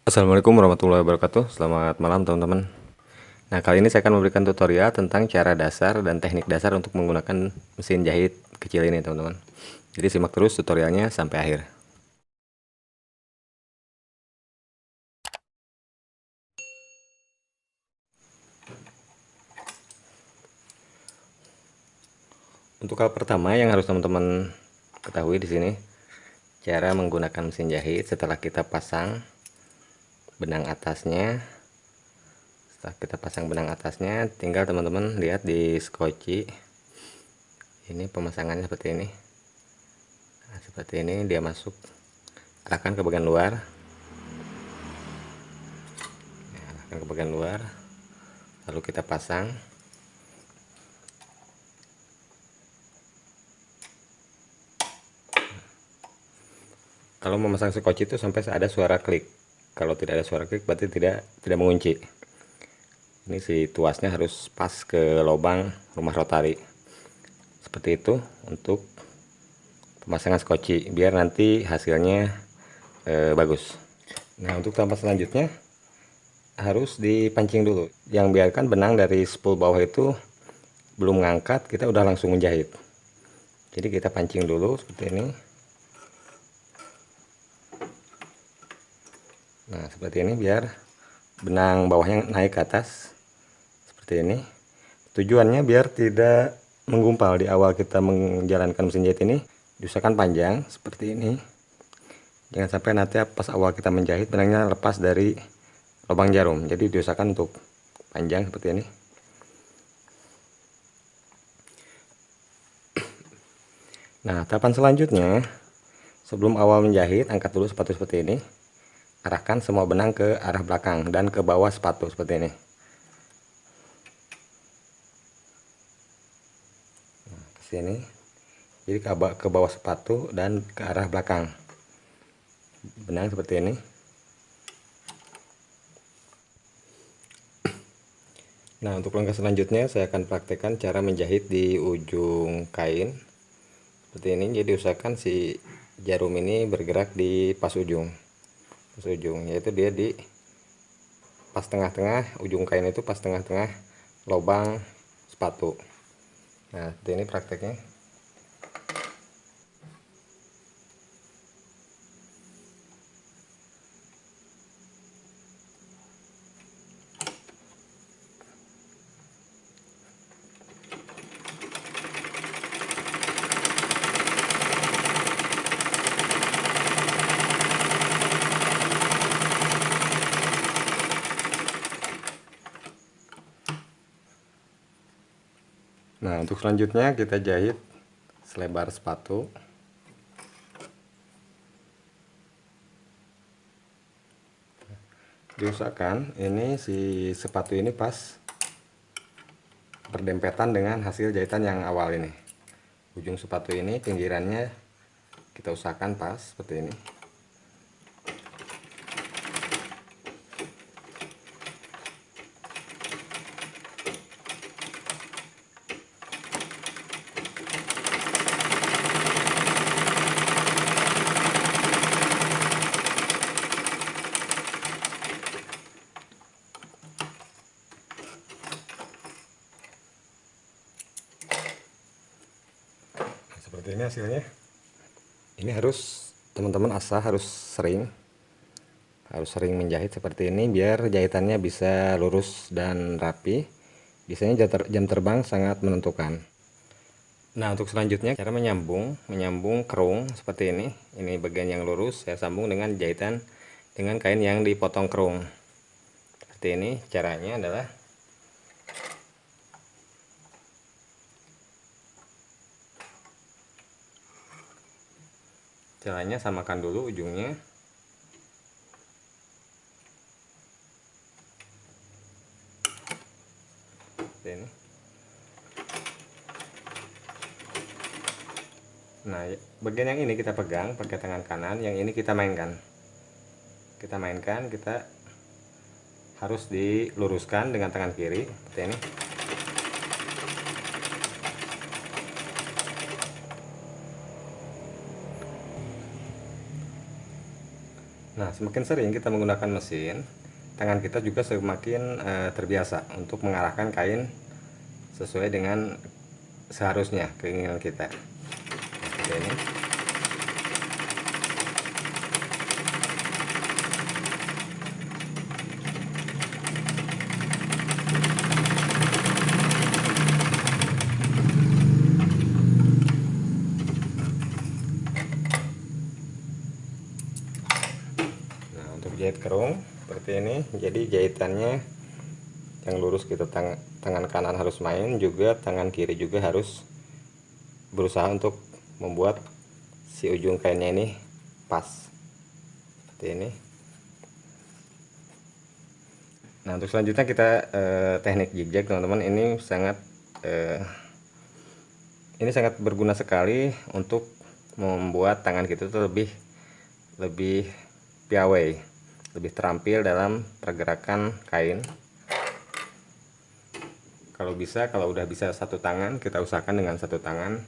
Assalamualaikum warahmatullahi wabarakatuh. Selamat malam teman-teman. Nah, kali ini saya akan memberikan tutorial tentang cara dasar dan teknik dasar untuk menggunakan mesin jahit kecil ini teman-teman. Jadi simak terus tutorialnya sampai akhir. Untuk hal pertama yang harus teman-teman ketahui di sini, cara menggunakan mesin jahit setelah kita pasang benang atasnya. Setelah kita pasang benang atasnya, tinggal teman-teman lihat di skoci. Ini pemasangannya seperti ini. Nah, seperti ini dia masuk, arahkan ke bagian luar. Arahkan ke bagian luar, lalu kita pasang. Kalau memasang skoci itu sampai ada suara klik. Kalau tidak ada suara klik berarti tidak mengunci. Ini si tuasnya harus pas ke lubang rumah rotari. Seperti itu untuk pemasangan skoci biar nanti hasilnya bagus. Nah, untuk tahap selanjutnya harus dipancing dulu. Yang biarkan benang dari spool bawah itu belum ngangkat, kita udah langsung menjahit. Jadi kita pancing dulu seperti ini. Nah, seperti ini biar benang bawahnya naik ke atas. Seperti ini. Tujuannya biar tidak menggumpal di awal kita menjalankan mesin jahit ini. Diusahakan panjang seperti ini. Jangan sampai nanti pas awal kita menjahit benangnya lepas dari lubang jarum. Jadi diusahakan untuk panjang seperti ini. Nah, tahapan selanjutnya, sebelum awal menjahit, angkat dulu sepatu seperti ini. Arahkan semua benang ke arah belakang dan ke bawah sepatu seperti ini. Nah, ke sini. Jadi ke bawah sepatu dan ke arah belakang. Benang seperti ini. Nah, untuk langkah selanjutnya saya akan praktekkan cara menjahit di ujung kain. Seperti ini. Jadi usahakan si jarum ini bergerak di pas ujung. Yaitu dia di pas tengah-tengah ujung kain itu, pas tengah-tengah lubang sepatu. Nah, ini prakteknya. Nah, untuk selanjutnya kita jahit selebar sepatu. Diusahakan ini si sepatu ini pas berdempetan dengan hasil jahitan yang awal ini. Ujung sepatu ini pinggirannya kita usahakan pas seperti ini. Seperti ini hasilnya. Ini harus teman-teman harus sering menjahit seperti ini biar jahitannya bisa lurus dan rapi. Biasanya jam terbang sangat menentukan. Nah, untuk selanjutnya cara menyambung kerung seperti ini. Ini bagian yang lurus saya sambung dengan jahitan dengan kain yang dipotong kerung. Seperti ini caranya adalah caranya samakan dulu ujungnya. Seperti ini. Nah, bagian yang ini kita pegang pakai tangan kanan, yang ini kita mainkan. Kita harus diluruskan dengan tangan kiri seperti ini. Nah, semakin sering kita menggunakan mesin, tangan kita juga semakin terbiasa untuk mengarahkan kain sesuai dengan seharusnya keinginan kita. Seperti ini. Nah, untuk jahit kerung seperti ini, jadi jahitannya yang lurus gitu, tangan kanan harus main, juga tangan kiri juga harus berusaha untuk membuat si ujung kainnya ini pas seperti ini. Nah, untuk selanjutnya kita teknik zigzag, teman-teman. Ini sangat berguna sekali untuk membuat tangan kita itu lebih piawai, lebih terampil dalam pergerakan kain. Kalau udah bisa satu tangan, kita usahakan dengan satu tangan.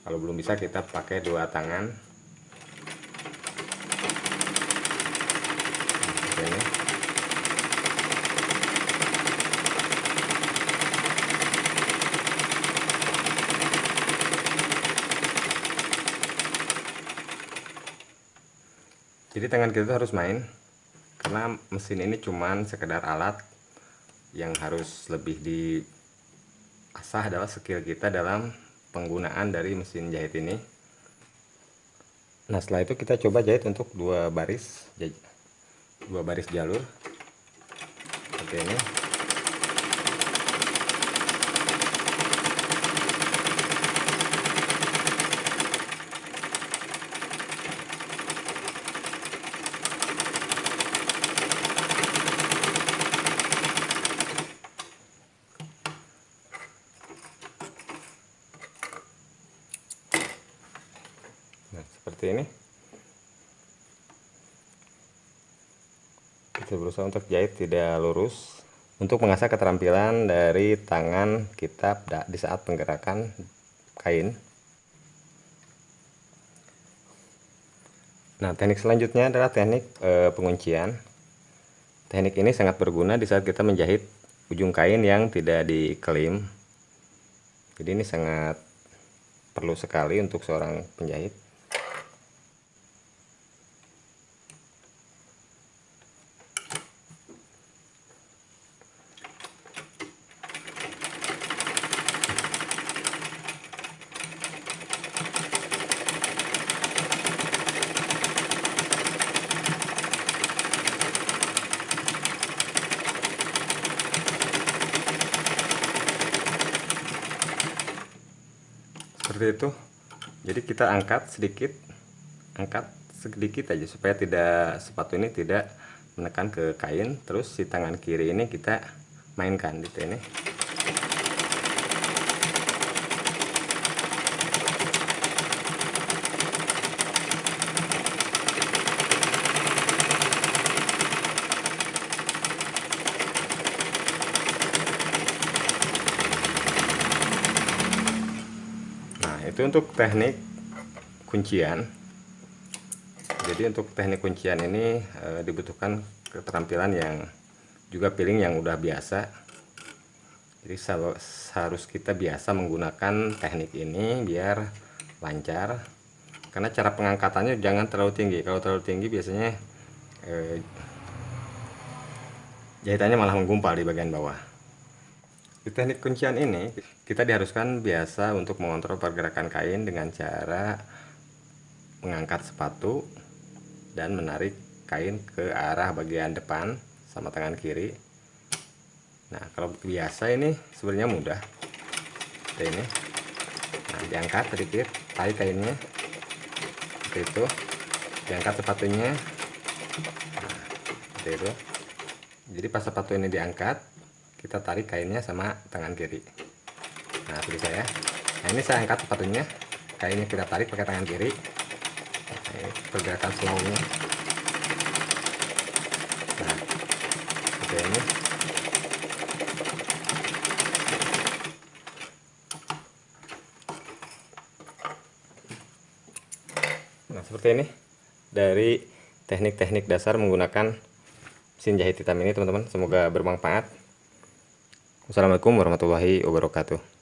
Kalau belum bisa, kita pakai dua tangan. Ini. Jadi tangan kita harus main, karena mesin ini cuman sekedar alat. Yang harus lebih diasah adalah skill kita dalam penggunaan dari mesin jahit ini. Nah, setelah itu kita coba jahit untuk dua baris jalur seperti ini. Nah, seperti ini. Kita berusaha untuk jahit tidak lurus untuk mengasah keterampilan dari tangan kita di saat penggerakan kain. Nah, teknik selanjutnya adalah teknik penguncian. Teknik ini sangat berguna di saat kita menjahit ujung kain yang tidak dikelem. Jadi ini sangat perlu sekali untuk seorang penjahit. Seperti itu. Jadi kita angkat sedikit aja supaya sepatu ini tidak menekan ke kain. Terus si tangan kiri ini kita mainkan di sini. Itu untuk teknik kuncian. Jadi untuk teknik kuncian ini dibutuhkan keterampilan yang juga feeling yang udah biasa. Jadi harus kita biasa menggunakan teknik ini biar lancar. Karena cara pengangkatannya jangan terlalu tinggi. Kalau terlalu tinggi biasanya jahitannya malah menggumpal di bagian bawah. Di teknik kuncian ini kita diharuskan biasa untuk mengontrol pergerakan kain dengan cara mengangkat sepatu dan menarik kain ke arah bagian depan sama tangan kiri. Nah, kalau biasa ini sebenarnya mudah. Seperti ini. Nah, diangkat sedikit, tarik kainnya. Seperti itu. Diangkat sepatunya. Nah, seperti itu. Jadi pas sepatu ini diangkat, kita tarik kainnya sama tangan kiri. Nah, seperti saya. Nah, ini saya angkat sepatunya, kainnya kita tarik pakai tangan kiri. Nah, ini pergerakan slow-nya. Nah, seperti ini. Nah, seperti ini dari teknik-teknik dasar menggunakan mesin jahit hitam ini teman-teman. Semoga bermanfaat. Wassalamualaikum warahmatullahi wabarakatuh.